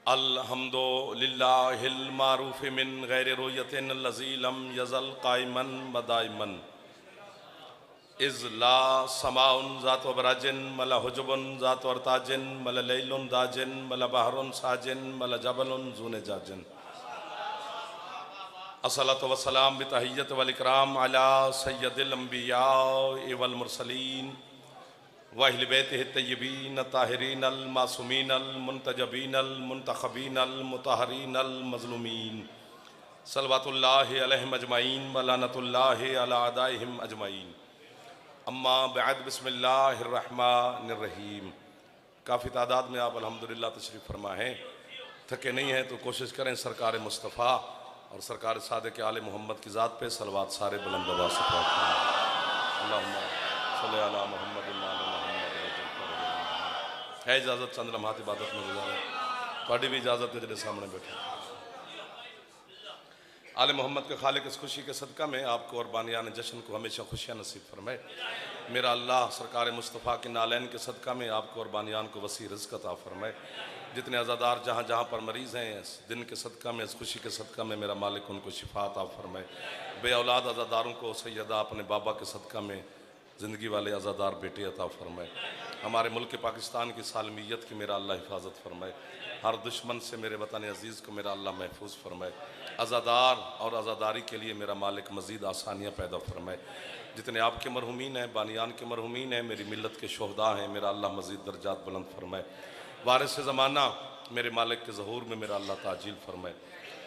अल्हम्दुलिल्लाहिल मारूफ मिन गैर रुयतिन लज़ी lump यज़ल caiman मदाइमन is ला समाउन ज़ात व बराजिन मला हुजुबुन ज़ात व अर्ताजिन मला लैलुन दाजिन मला बहरुन साजिन मला जबलुन ज़ूने जाजिन अस्सलातु वस्सलाम बितहिय्यत वल इकराम अला सय्यदिल अंबिया वल मुरसलीन व अहले बैतिहि तय्यबीन ताहिरीन अल मासूमीन अल मुंतजबीन अल मुंतखबीन अल मुतहरीन अल मज़लूमीन सल्लवातुल्लाहि अलैहिम अजमईन व लानतुल्लाहि अला अदाइहिम अजमईन। अम्मा बअद बिस्मिल्लाहिर रहमानिर रहीम। काफ़ी तादाद में आप अल्हम्दुलिल्लाह तशरीफ़ फरमा हैं। थके नहीं हैं तो कोशिश करें सरकार मुस्तफ़ा और सरकार सादिक़ आले मोहम्मद की ज़ात पे सलवात सारे बुलंद आवाज़ से पढ़ते हैं। अल्लाहुम्मा सल्ली अला मुहम्मद व आले मुहम्मद। है इजाज़त चंद लम्हात इबादत में गुजारें। थोड़ी भी इजाज़त है, जिन्हें सामने बैठे आले मोहम्मद के खालिक इस खुशी के सदका में आपको और बानियान जश्न को हमेशा खुशियाँ नसीब फरमाए। मेरा अल्लाह सरकार मुस्तफ़ा के नालैन के सदका में आपको और बानियान को वसी रिज़्क़ अता फरमाए। जितने अज़ादार जहाँ जहाँ पर मरीज़ हैं, इस दिन के सदका में, इस खुशी के सदका में मेरा मालिक उनको शिफा अता फरमाए। बे औलाद अज़ादारों को सैयदा अपने बाबा के सदका में ज़िंदगी वाले अज़ादार बेटे अता फरमाए। हमारे मुल्क पाकिस्तान की सालमियत की मेरा अल्लाह हिफाजत फरमाए। हर दुश्मन से मेरे वतन अज़ीज़ को मेरा अल्लाह महफूज फरमाए। अज़ादार और अज़ादारी के लिए मेरा मालिक मज़ीद आसानियाँ पैदा फरमाए। जितने आपके मरहुमीन हैं, बानियान के मरहुमीन हैं, मेरी मिल्लत के शोहदा हैं, मेरा अल्लाह मज़ीद दर्जात बुलंद फरमाए। वारिस ज़माना मेरे मालिक के ज़हूर में मेरा अल्लाह ताजील फरमाए।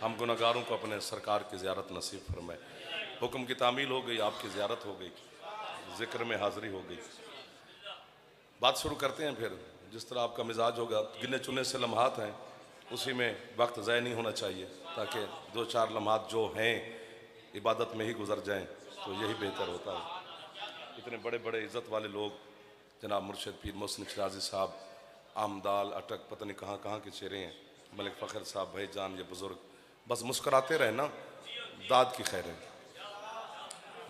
हम गुनहगारों को अपने सरकार की ज़ियारत नसीब फरमाए। हुक्म की तामील हो गई, आपकी ज़ियारत हो गई, ज़िक्र में हाज़िरी हो गई। बात शुरू करते हैं। फिर जिस तरह आपका मिजाज होगा, गिने चुने से लम्हात हैं, उसी में वक्त ज़ाय नहीं होना चाहिए, ताकि दो चार लम्हात जो हैं इबादत में ही गुजर जाएं, तो यही बेहतर होता है। इतने बड़े बड़े इज़्ज़त वाले लोग, जनाब मुर्शिद पीर मोहसिन शिराज़ी साहब, आमदाल अटक, पता नहीं कहाँ कहाँ के चेहरे हैं, मलिक फ़खर साहब, भाईजान, ये बुज़ुर्ग, बस मुस्कुराते रहे ना, दाद की खैर है।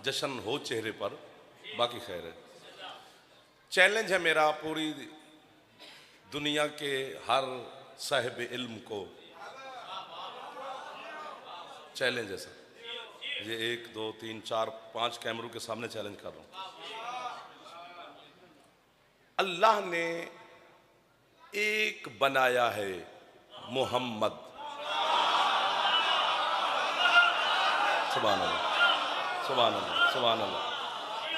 जश्न हो चेहरे पर, बाकी खैर है। चैलेंज है मेरा पूरी दुनिया के हर साहिब इल्म को, चैलेंज है सर। ये 1 2 3 4 5 कैमरों के सामने चैलेंज कर रहा हूं। अल्लाह ने एक बनाया है मोहम्मद। सुभान अल्लाह, सुभान अल्लाह, सुभान अल्लाह।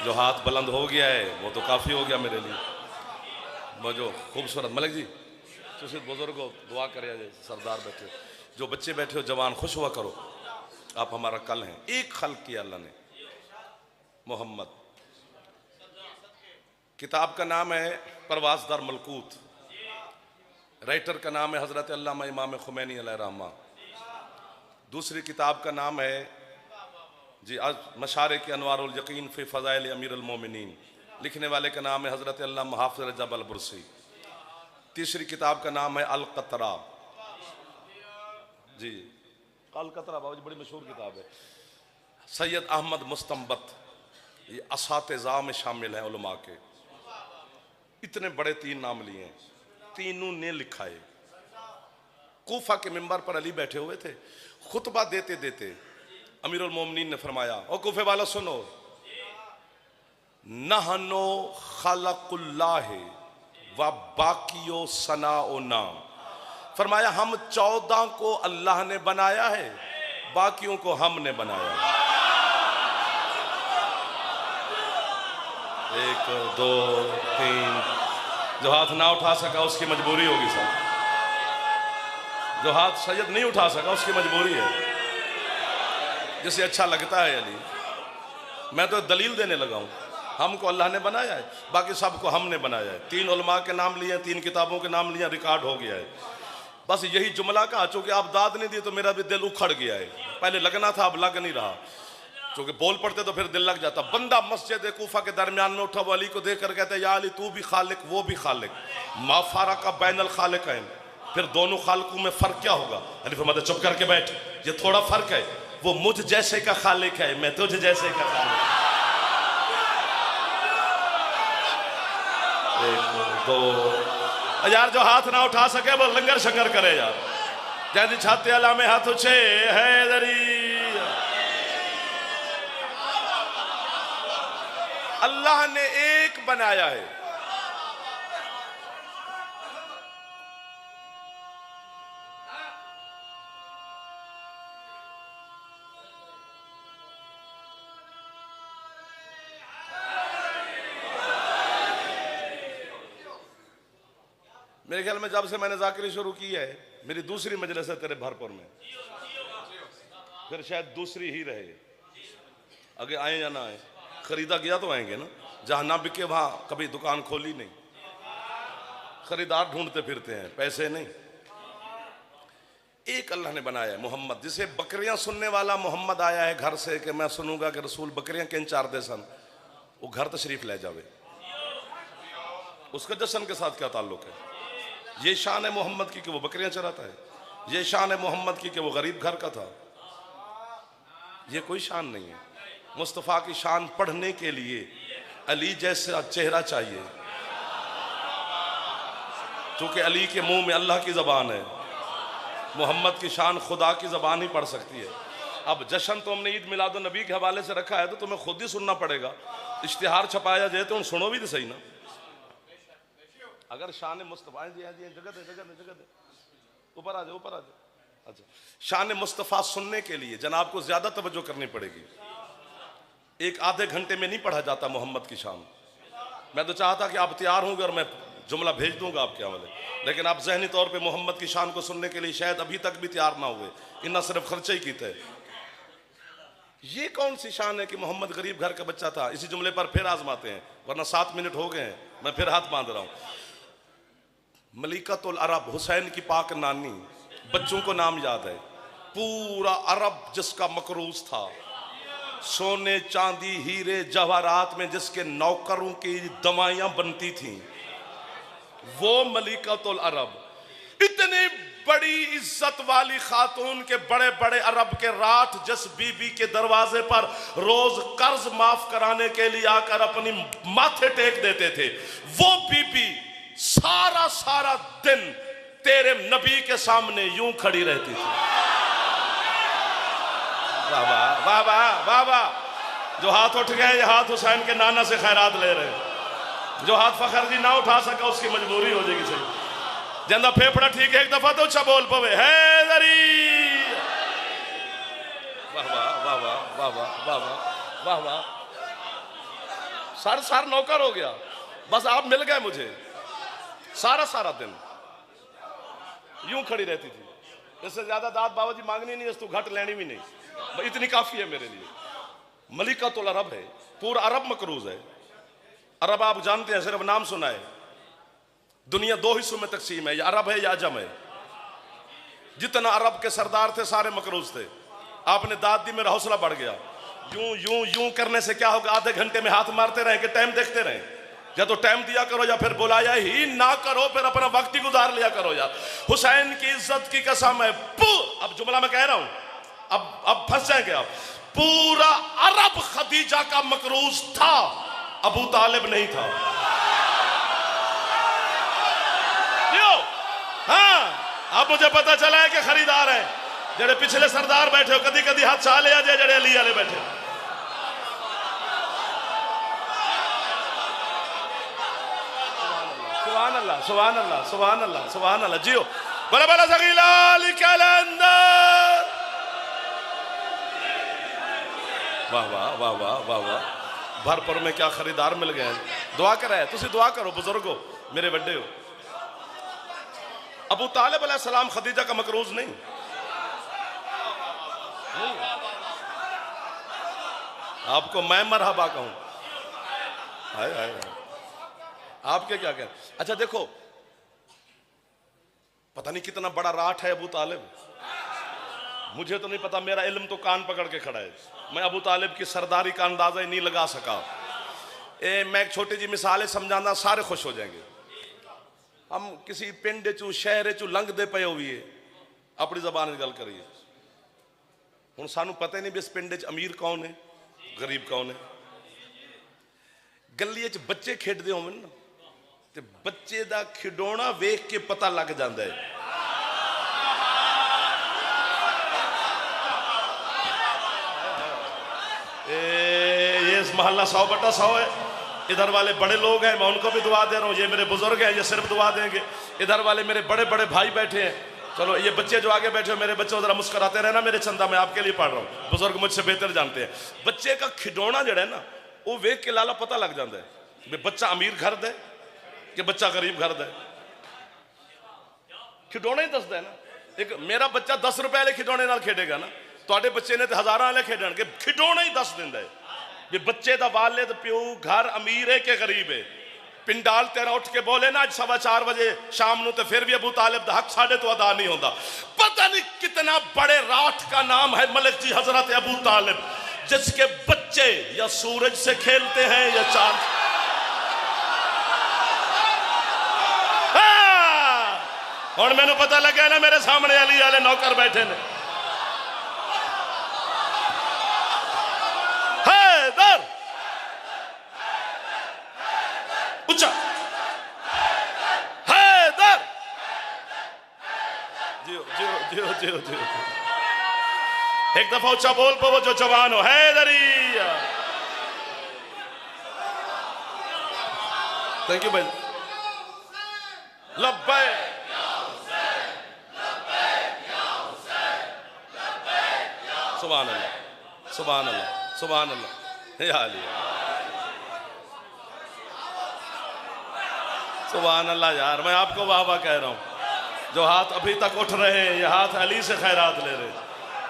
जो हाथ बुलंद हो गया है वो तो काफ़ी हो गया मेरे लिए। वो जो खूबसूरत मलिक जी, तुम बुजुर्ग हो, दुआ करे। सरदार बैठे, जो बच्चे बैठे हो, जवान, खुश हुआ करो, आप हमारा कल हैं। एक खल्क किया अल्लाह ने, मोहम्मद। किताब का नाम है परवाज़ दर मलकूत, राइटर का नाम है हज़रत अल्लामा इमाम खुमैनी अलैहिर्रहमा। दूसरी किताब का नाम है जी मशारे के अनवारुल यकीन फ़ी फ़ज़ाइल अमीरुल मोमिनीन, लिखने वाले का नाम है हज़रत अल्लामा हाफ़िज़ रजब अल बुरसी। तीसरी किताब का नाम है अल क़तरा जी, अल क़तरा बाबा जी बड़ी मशहूर किताब है। सैयद अहमद मुस्तंबत, ये असातिज़ा में शामिल हैं उलमा के। इतने बड़े 3 नाम लिए हैं, तीनों ने लिखा है। कूफा के मिंबर पर अली बैठे हुए थे, खुतबा देते देते अमीरुल मोमिनीन ने फरमाया, ओ कूफे वाला सुनो, नहनो खलकुल्लाह व बाकियो सनाओ नाम। फरमाया हम 14 को अल्लाह ने बनाया है, बाकियों को हमने बनाया। 1 2 3। जो हाथ ना उठा सका उसकी मजबूरी होगी सर। जो हाथ सैयद नहीं उठा सका उसकी मजबूरी है। जिसे अच्छा लगता है अली, मैं तो दलील देने लगा हूँ। हमको अल्लाह ने बनाया है, बाकी सबको हमने बनाया है। 3 उलमा के नाम लिए, 3 किताबों के नाम लिए, रिकॉर्ड हो गया है। बस यही जुमला कहा, चूंकि आप दाद नहीं दी तो मेरा भी दिल उखड़ गया है। पहले लगना था, अब लग नहीं रहा, क्योंकि बोल पड़ते तो फिर दिल लग जाता। बंदा मस्जिद कूफा के दरमियान में उठा, वो अली को देख कर कहता है, या अली तू भी खालिक वो भी खालिक, मा फारका बैनल खालिकैन। फिर दोनों खालिकों में फर्क क्या होगा? अली फरमाते चुप करके बैठ, ये थोड़ा फर्क है, वो मुझ जैसे का खालिक है, मैं तुझ जैसे का खालिक। 1 2। यार जो हाथ ना उठा सके वो लंगर शंगर करे यार। जैदी छाते अला में हाथ उछे हैदरी। अल्लाह ने एक बनाया है। मेरे ख्याल में जब से मैंने जाकिरी शुरू की है, मेरी दूसरी मजलिस है तेरे भरपुर में, फिर शायद दूसरी ही रहे। आगे आए या ना आए, खरीदा गया तो आएंगे ना। जहां ना बिके वहां कभी दुकान खोली नहीं, खरीदार ढूंढते फिरते हैं, पैसे नहीं। एक अल्लाह ने बनाया है मोहम्मद, जिसे बकरियां सुनने वाला मोहम्मद आया है घर से कि मैं सुनूंगा कि रसूल बकरियां किन चार दे सन, वो घर तशरीफ ले जावे। उसका जश्न के साथ क्या ताल्लुक है? ये शान है मोहम्मद की कि वो बकरियां चराता है, ये शान है मोहम्मद की कि वो गरीब घर का था। ये कोई शान नहीं है। मुस्तफ़ा की शान पढ़ने के लिए अली जैसा चेहरा चाहिए, क्योंकि अली के मुंह में अल्लाह की ज़बान है। मोहम्मद की शान खुदा की ज़बान ही पढ़ सकती है। अब जश्न तो हमने ईद मिलाद नबी के हवाले से रखा है, तो तुम्हें खुद ही सुनना पड़ेगा। इश्तिहार छपाया जाए तो सुनो भी तो सही ना। अगर शान मुस्तफ़ा जगह ऊपर आ जाओ, ऊपर आ जाओ। अच्छा, शान मुस्तफ़ा सुनने के लिए जनाब को ज्यादा तवज्जो करनी पड़ेगी। एक आधे घंटे में नहीं पढ़ा जाता मोहम्मद की शान। मैं तो चाहता कि आप तैयार होंगे और मैं जुमला भेज दूंगा आपके हवाले, लेकिन आप जहनी तौर पे मोहम्मद की शान को सुनने के लिए शायद अभी तक भी तैयार ना हुए। इन्ना सिर्फ खर्चे ही कीते। ये कौन सी शान है कि मोहम्मद गरीब घर का बच्चा था? इसी जुमले पर फिर आजमाते हैं, वरना 7 मिनट हो गए हैं, मैं फिर हाथ बांध रहा हूं। मलिकतुल अरब, हुसैन की पाक नानी, बच्चों को नाम याद है। पूरा अरब जिसका मकरूज था, सोने चांदी हीरे जवाहरात में जिसके नौकरों की दवाइयां बनती थीं, वो मलिकतुल अरब। इतनी बड़ी इज्जत वाली खातून के बड़े बड़े अरब के राठ जिस बीबी के दरवाजे पर रोज कर्ज माफ कराने के लिए आकर अपनी माथे टेक देते थे, वो बीबी सारा सारा दिन तेरे नबी के सामने यूं खड़ी रहती थी। बाबा बाबा बाबा, जो हाथ उठ गए, ये हाथ हुसैन के नाना से खैरात ले रहे हैं। जो हाथ फखर जी ना उठा सका उसकी मजबूरी हो जाएगी। सही जंदा फेफड़ा ठीक है, एक दफा तो अच्छा बोल पवे हैदरी। वाह वाह वाह वाह वाह वाह वाह वाह। सर नौकर हो गया, बस आप मिल गए मुझे। सारा सारा दिन यूं खड़ी रहती थी। इससे ज्यादा दाद बाबा जी मांगनी नहीं, तू घट लेनी भी नहीं, इतनी काफी है मेरे लिए। मलिकतुल अरब है, पूरा अरब मकरूज है। अरब आप जानते हैं, सिर्फ नाम सुना है। दुनिया 2 हिस्सों में तकसीम है, या अरब है या अजम है। जितना अरब के सरदार थे सारे मकरूज थे। आपने दाद दी, मेरा हौसला बढ़ गया। यूं यूं यूं करने से क्या होगा? आधे घंटे में हाथ मारते रहे कि टाइम देखते रहे। या तो टाइम दिया करो या फिर बुलाया ही ना करो, फिर अपना वक्त ही गुजार लिया करो यार। हुसैन की इज्जत की कसम है। अब जुमला मैं कह रहा हूं, अब फंस जाएंगे आप। पूरा अरब खदीजा का मकरूज था, अबू तालिब नहीं था। क्यों? हाँ, अब मुझे पता चला है कि खरीदार है। जेड़े पिछले सरदार बैठे हो, कदी कदी हाथ चाले आ जाए, जेड़े अली वाले बैठे। सुभान अल्लाह सुभान अल्लाह सुभान अल्लाह सुभान अल्लाह। जियो बड़ा बड़ा सगीलाल कलंदर। वाह वाह वाह वाह वाह वाह। भरपुर में क्या खरीदार मिल गए। दुआ कर रहे, तुसी दुआ करो बुजुर्गो, मेरे बड़े हो। अबू तालिब अलैहिस्सलाम खदीजा का मकरूज नहीं। आपको मैं मरहबा कहूं। हाय हाय, आपके क्या कहना? अच्छा देखो, पता नहीं कितना बड़ा राठ है अबू तालिब। मुझे तो नहीं पता, मेरा इल्म तो कान पकड़ के खड़ा है। मैं अबू तालिब की सरदारी का अंदाजा ही नहीं लगा सका। मैं एक छोटी जी मिसाल समझाना, सारे खुश हो जाएंगे। हम किसी पिंड चू शहर चू लंघते पे हुए अपनी जबान गल करिए। हुण सानू पता ही नहीं भी इस पिंड च अमीर कौन है, गरीब कौन है। गली च बच्चे खेडते होवन ना, ते बच्चे दा खिडौना वेख के पता लग जाता है। ये मोहल्ला 100/100 है। इधर वाले बड़े लोग हैं, मैं उनको भी दुआ दे रहा हूँ। ये मेरे बुजुर्ग हैं, ये सिर्फ दुआ देंगे। इधर वाले मेरे बड़े बड़े भाई बैठे हैं। चलो ये बच्चे जो आगे बैठे हो, मेरे बच्चों जरा मुस्कुराते रहना मेरे चंदा, मैं आपके लिए पढ़ रहा हूँ। बुजुर्ग मुझसे बेहतर जानते हैं। बच्चे का खिडौना जड़ा है ना, वो वेख के लाला पता लग जाता है बच्चा अमीर घर दे कि बच्चा गरीब घर दे। खिडौना ही दसदा है ना। एक मेरा बच्चा 10 रुपए वाले खिडौने नाल खेडेगा ना, तुहाडे बच्चे ने तो हजारां वाले खेडणगे। खिडौना ही दस दिंदा है भी बच्चे दा वालिद प्यो घर अमीर है कि गरीब है। पिंडाल तेरा उठ के बोले ना 4:15 बजे शाम ਨੂੰ, तो फिर भी अबू तालिब दा हक साढ़े तो अदा नहीं होता। पता नहीं कितना बड़े राठ का नाम है मलिक जी हजरत अबू तालिब, जिसके बच्चे या सूरज से खेलते हैं या चांद। और मैंने पता लगा ना, मेरे सामने अली वाले नौकर बैठे ने। हैदर उच्चा, हैदर जियो जियो जियो जियो जियो। एक दफा ऊंचा बोल पो जो जवान हो, हैदरिया। थैंक यू भाई। लब्बैक सुभान अल्लाह सुभान अल्लाह सुभान अल्लाह या अली सुभान अल्लाह। यार मैं आपको वाह वाह कह रहा हूँ। जो हाथ अभी तक उठ रहे हैं ये हाथ अली से खैरात ले रहे।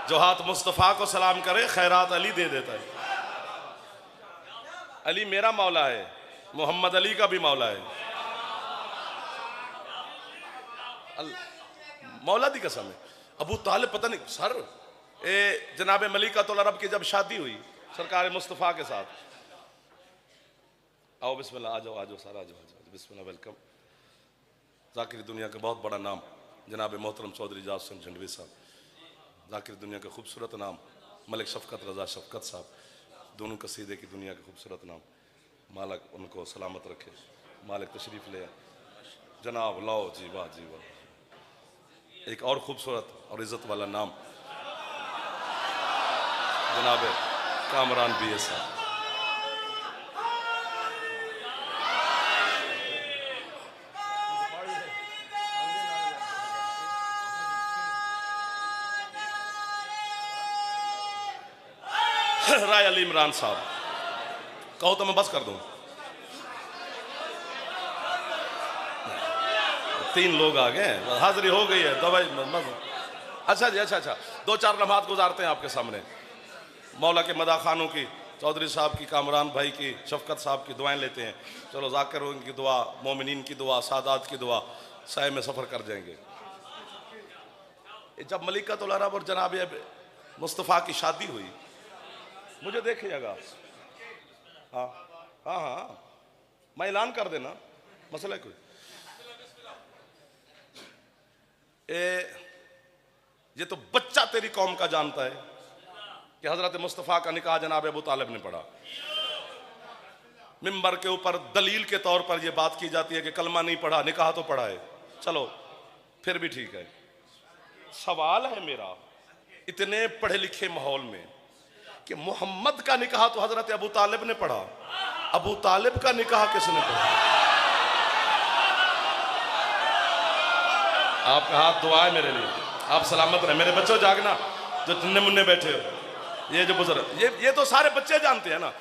जो हाथ मुस्तफ़ा को सलाम करे खैरात अली दे देता है। अली मेरा मौला है, मोहम्मद अली का भी मौला है। मौला दी कसम है। अबू तालिब पता नहीं सर जनाब मलिकातुल अरब की जब शादी हुई सरकार मुस्तफ़ा के साथ, आओ बिस्मिल्लाह, आ जाओ आ जाओ सर, आ जाओ बिस्मिल्लाह, वेलकम। जाकिर दुनिया का बहुत बड़ा नाम जनाब मोहतरम चौधरी एजाज हुसैन झंडवी साहब। जाकिर दुनिया का खूबसूरत नाम मलिक शफकत रजा शफकत साहब, दोनों कसीदे की दुनिया का खूबसूरत नाम। मालिक उनको सलामत रखे। मालिक तशरीफ़ ले जनाब, लाओ जी वाह जी वाह। एक और खूबसूरत और इज़्ज़त वाला नाम जनाब कामरान BA साहब। राय अली इमरान साहब, कहो तो मैं बस कर दूं। 3 लोग आ गए, हाजिरी हो गई है दवाई। अच्छा जी, अच्छा 2-4 लम्हात गुजारते हैं आपके सामने। मौला के मदा खानों की, चौधरी साहब की, कामरान भाई की, शफकत साहब की दुआएं लेते हैं। चलो जाकिर की दुआ, मोमिनीन की दुआ, सादात की दुआ, साए में सफ़र कर जाएंगे। जब मलिकातुल अरब और जनाब मुस्तफ़ा की शादी हुई, मुझे देखिएगा। हाँ हाँ हाँ, मैं ऐलान कर देना, मसला कोई। ये तो बच्चा तेरी कौम का जानता है कि हजरत मुस्तफ़ा का निकाह जनाब अबू तालिब ने पढ़ा। मिंबर के ऊपर दलील के तौर पर यह बात की जाती है कि कलमा नहीं पढ़ा, निकाह तो पढ़ा है। चलो फिर भी ठीक है। सवाल है मेरा, इतने पढ़े लिखे माहौल में कि मोहम्मद का निकाह तो हजरत अबू तालिब ने पढ़ा, अबू तालिब का निकाह किसने पढ़ा? आपका हाथ दुआ है मेरे लिए, आप सलामत रहे। मेरे बच्चों जागना, जो तुन्ने मुन्ने बैठे हो, ये जो बुजुर्ग, ये तो सारे बच्चे जानते हैं ना।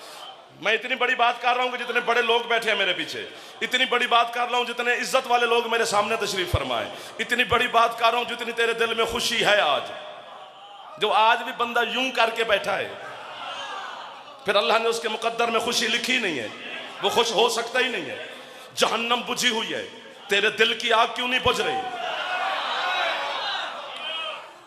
मैं इतनी बड़ी बात कर रहा हूँ कि जितने बड़े लोग बैठे हैं मेरे पीछे, इतनी बड़ी बात कर रहा हूँ जितने इज्जत वाले लोग मेरे सामने तशरीफ फरमाए, इतनी बड़ी बात कर रहा हूँ जितनी तेरे दिल में खुशी है आज, जो आज भी बंदा यूं करके बैठा है, फिर अल्लाह ने उसके मुकद्दर में खुशी लिखी नहीं है, वो खुश हो सकता ही नहीं है। जहन्नम बुझी हुई है, तेरे दिल की आग क्यों नहीं बुझ रही?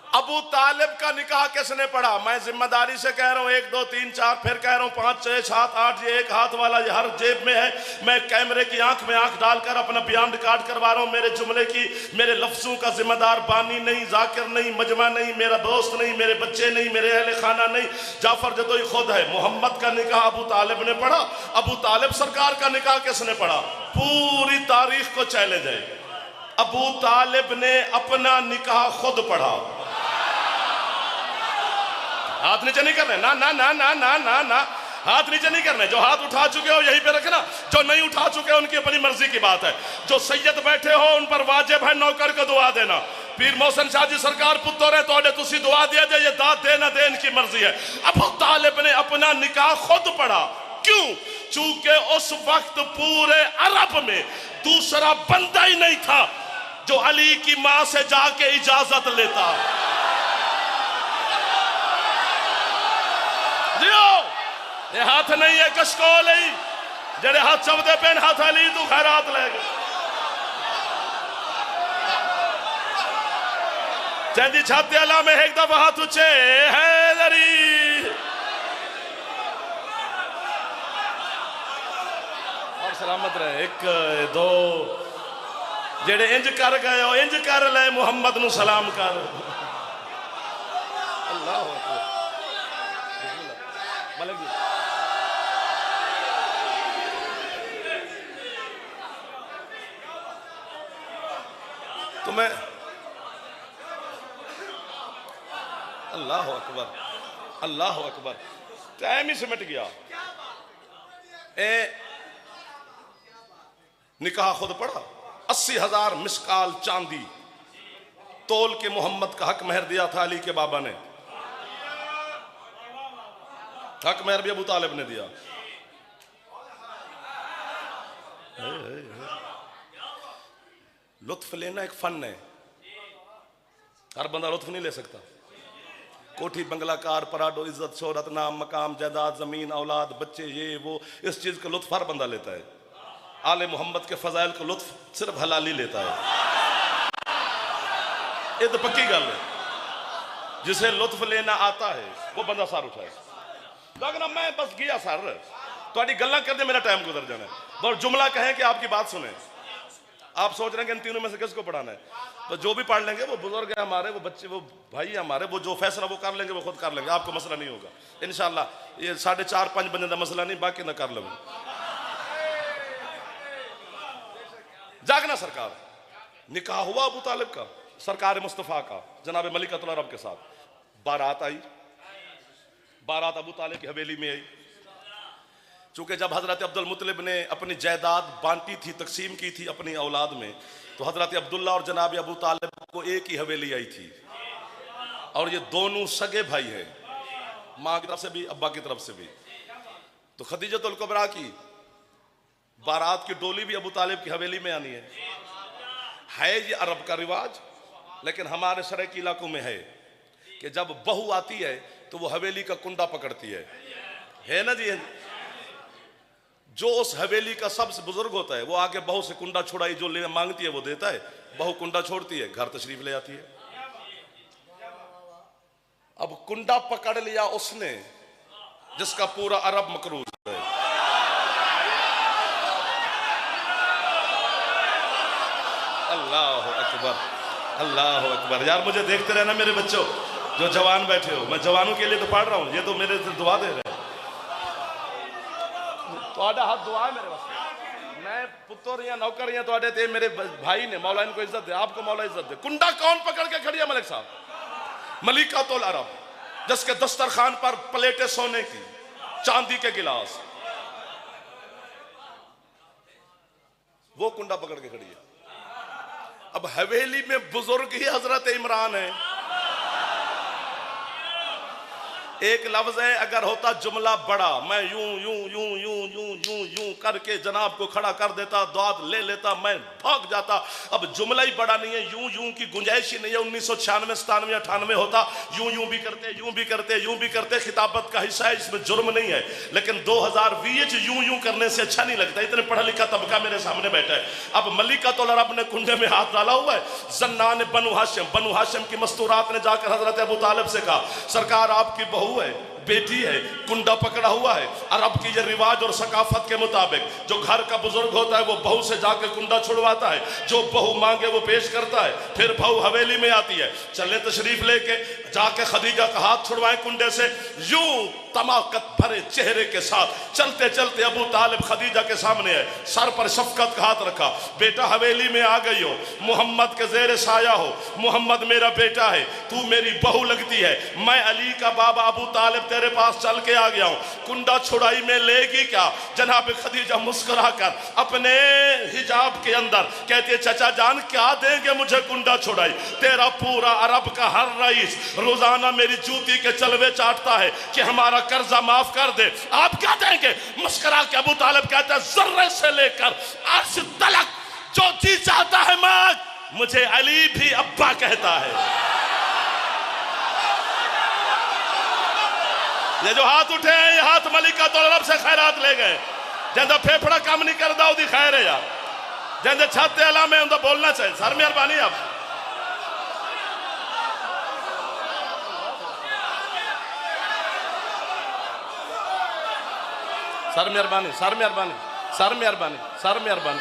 अबू तालिब का निकाह किसने पढ़ा? मैं जिम्मेदारी से कह रहा हूं, 1 2 3 4, फिर कह रहा हूं 5 6 7 8। ये एक हाथ वाला ये हर जेब में है। मैं कैमरे की आंख में आंख डालकर अपना बयान रिकॉर्ड करवा रहा हूं। मेरे जुमले की, मेरे लफ्जों का जिम्मेदार बानी नहीं, जाकिर नहीं, मजमा नहीं, मेरा दोस्त नहीं, मेरे बच्चे नहीं, मेरे अहले खाना नहीं, जाफर जदोई खुद है। मोहम्मद का निकाह अबू तालिब ने पढ़ा। अबू तालिब सरकार का निकाह किसने पढ़ा? पूरी तारीख को चैलेंज है, अबू तालिब ने अपना निकाह खुद पढ़ा। हाथ नीचे नहीं करने, ना ना ना ना ना ना ना, हाथ नीचे नहीं करने। जो हाथ उठा चुके हो यहीं पे रखना, जो नहीं उठा चुके हो उनकी अपनी मर्जी की बात है। जो सैयद बैठे हो उन पर वाजिब है नौकर को दुआ देना। पीर मोहसिन शाह जी सरकार पुत्र है तो तुसी दुआ दिया जाए, ये दाद देना दे इनकी मर्जी है। अबू तालिब ने अपना निकाह खुद पढ़ा, क्यों? चूंकि उस वक्त पूरे अरब में दूसरा बंदा ही नहीं था जो अली की मां से जाके इजाजत लेता। ये हाथ नहीं है कशकोल ही जेड़े हाथ चवदे पेन हाथ अली तू खैरात ले गए। चंदी छाते अला में एक दफा हाथ उचे है लरी और सलामत रहे। एक दो जेड़े इंज कर गए हो इंज कर ले, मुहम्मद नु सलाम कर। अल्लाह मलिक जी तुम्हें अल्लाह अकबर अल्लाह अकबर। टाइम ही सिमट गया। ए निकाह खुद पढ़ा, 80,000 मिसकाल चांदी तोल के मोहम्मद का हक महर दिया था अली के बाबा ने। हक महर भी अबू तालिब ने दिया। लुत्फ लेना एक फन है, हर बंदा लुत्फ नहीं ले सकता। कोठी बंगला कार पराडो इज्जत शोहरत नाम मकाम जायदाद जमीन औलाद बच्चे ये वो, इस चीज का लुत्फ हर बंदा लेता है। आले मोहम्मद के फजाइल का लुत्फ सिर्फ हलाली लेता है। ये तो पक्की गल है। जिसे लुत्फ लेना आता है वो बंदा सार उठाए। लगना मैं बस गया सर थोड़ी गल्ला कर दे, मेरा टाइम गुजर जाना है। और जुमला कहें कि आपकी बात सुने। आप सोच रहे हैं कि इन तीनों में से किसको पढ़ाना है, तो जो भी पढ़ लेंगे वो बुजुर्ग है हमारे, वो बच्चे, वो भाई हमारे, वो जो फैसला वो कर लेंगे, वो खुद कर लेंगे। आपको मसला नहीं होगा इंशाल्लाह। ये 4.5-5 बंदे का मसला नहीं, बाकी ना कर लो। जागना सरकार। निकाह हुआ अबू तालिब का सरकार मुस्तफ़ा का जनाब मलिकतुल अरब के साथ। बारात आई, बारात अबू तालिब की हवेली में आई। चूंकि जब हजरत अब्दुल मुत्तलिब ने अपनी जायदाद बांटी थी, तकसीम की थी अपनी औलाद में, तो हजरत अब्दुल्ला और जनाब अबू तालिब को एक ही हवेली आई थी। और ये दोनों सगे भाई हैं, माँ की तरफ से भी अब्बा की तरफ से भी। तो खदीजतुल कुबरा की बारात की डोली भी अबू तालिब की हवेली में आनी है ये अरब का रिवाज। लेकिन हमारे शरकी इलाकों में है कि जब बहू आती है तो वो हवेली का कुंडा पकड़ती है ना जी। जो उस हवेली का सबसे बुजुर्ग होता है वो आके बहू से कुंडा छुड़ाई जो ले मांगती है वो देता है। बहू कुंडा छोड़ती है, घर तशरीफ ले आती है। अब कुंडा पकड़ लिया उसने जिसका पूरा अरब मकरूज है। अल्लाह अकबर अल्लाह अकबर। यार मुझे देखते रहना मेरे बच्चों जो जवान बैठे हो, मैं जवानों के लिए तो पढ़ रहा हूं, ये तो मेरे से दुआ दे रहे हैं। तो हाथ दुआ है मेरे वास्ते। मैं पुत्र या नौकर या तो ते मेरे भाई ने मौला इनको इज्जत दे, आपको मौला इज्जत दे। कुंडा कौन पकड़ के खड़ी है? मलिक साहब, मलिकतुल अरब, जिसके दस्तरखान पर प्लेटें सोने की, चांदी के गिलास, वो कुंडा पकड़ के खड़ी है। अब हवेली में बुजुर्ग ही हजरत इमरान है। एक लफ्ज है, अगर होता जुमला बड़ा मैं यूं यूं यूं यूं यूं यूं यूं करके जनाब को खड़ा कर देता, दाद ले लेता, मैं भाग जाता। अब जुमला ही बड़ा नहीं है, यूं यूं की गुंजाइश ही नहीं है। 1996, 97, 98 होता यूं यूं भी करते, यूं भी करते, यूं भी करते। खिताबत का हिस्सा है, इसमें जुर्म नहीं है। लेकिन 2020 यूं यूं करने से अच्छा नहीं लगता। इतने पढ़ा लिखा तबका मेरे सामने बैठा है। अब मलिकतुल अरब ने कुंडे में हाथ डाला हुआ है। जन्ना ने बनु हाशिम की मस्तूरात ने जाकर हजरत अबू तालिब से कहा, सरकार आपकी बहू है, बेटी है, कुंडा पकड़ा हुआ है। अरब की ये रिवाज और सकाफत के मुताबिक जो घर का बुजुर्ग होता है वो बहू से जाके कुंडा छुड़वाता है, जो बहू मांगे वो पेश करता है, फिर बहू हवेली में आती है, चले तशरीफ लेके जाके खदीजा का हाथ छुड़वाए कुंडे से। यूं तमाकत भरे चेहरे के साथ चलते चलते अबू तालिब खदीजा के सामने है, सर पर शफकत का हाथ रखा, बेटा हवेली में आ गई हो, मोहम्मद के जेर साया हो, मोहम्मद मेरा बेटा है, तू मेरी बहू लगती है, मैं अली का बाबा अबू तालिब तेरे पास चल के आ गया हूं, कुंडा छुड़ाई में लेगी क्या? जनाब खदीजा मुस्कुरा कर अपने हिजाब के अंदर कहती है, चचा जान क्या देंगे मुझे कुंडा छुड़ाई? तेरा पूरा अरब का हर रईस रोजाना मेरी जूती के चलवे चाटता है कि हमारा कर्जा माफ कर दे, आप क्या देंगे? मुस्कुरा के अबू तालिब कहता है, जर्रे से लेकर अर्श तलक जो जी चाहता है मांग, मुझे अली भी अब्बा कहता है। ये जो हाथ उठे हैं ये हाथ मलिका तो रब से खैरात ले गए, जिंदा फेफड़ा काम नहीं करता उदी खैर है यार, जिंदे छाते अला में उनका बोलना चाहिए। सर मेहरबानी आप सर मेहरबानी सर मेहरबानी सर मेहरबानी सर मेहरबानी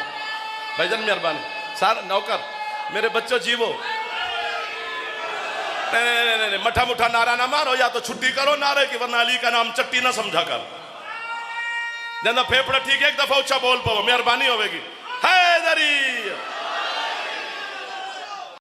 भाईजान मेहरबानी सर नौकर मेरे बच्चों जीवो। नहीं, मठा मुठा नारा ना मारो, या तो छुट्टी करो नारे की, वरना अली का नाम चट्टी ना समझा कर। जना फेफड़ा ठीक है एक दफा ऊंचा बोल पाओ, मेहरबानी होगी। हैदरी